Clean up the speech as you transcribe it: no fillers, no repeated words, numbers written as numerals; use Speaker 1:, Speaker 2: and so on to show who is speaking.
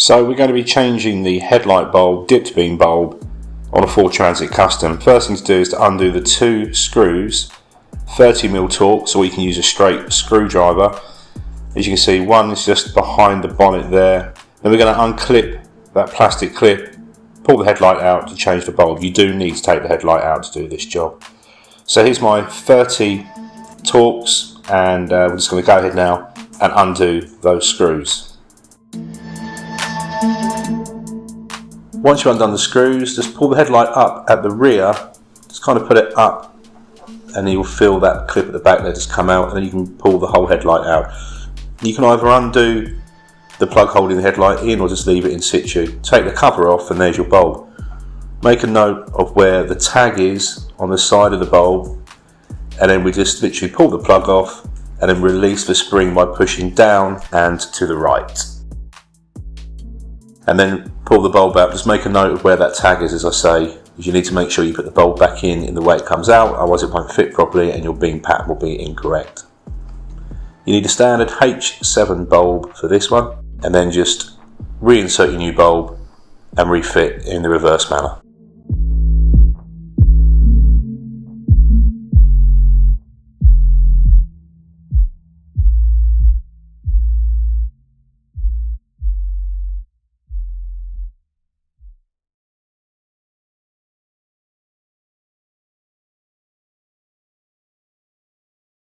Speaker 1: So we're going to be changing the headlight bulb, dipped beam bulb on a 4Transit Custom. First thing to do is to undo the two screws, 30mm Torx, or you can use a straight screwdriver. As you can see, one is just behind the bonnet there. Then we're going to unclip that plastic clip, pull the headlight out to change the bulb. You do need to take the headlight out to do this job. So here's my 30 Torx, and we're just going to go ahead now and undo those screws. Once you've undone the screws, just pull the headlight up at the rear, just kind of put it up, and you'll feel that clip at the back there just come out, and then you can pull the whole headlight out. You can either undo the plug holding the headlight in or just leave it in situ. Take the cover off and there's your bulb. Make a note of where the tag is on the side of the bulb, and then we just literally pull the plug off and then release the spring by pushing down and to the right. And then pull the bulb out. Just make a note of where that tag is, as I say, because you need to make sure you put the bulb back in the way it comes out, otherwise it won't fit properly and your beam pattern will be incorrect. You need a standard H7 bulb for this one, and then just reinsert your new bulb and refit in the reverse manner.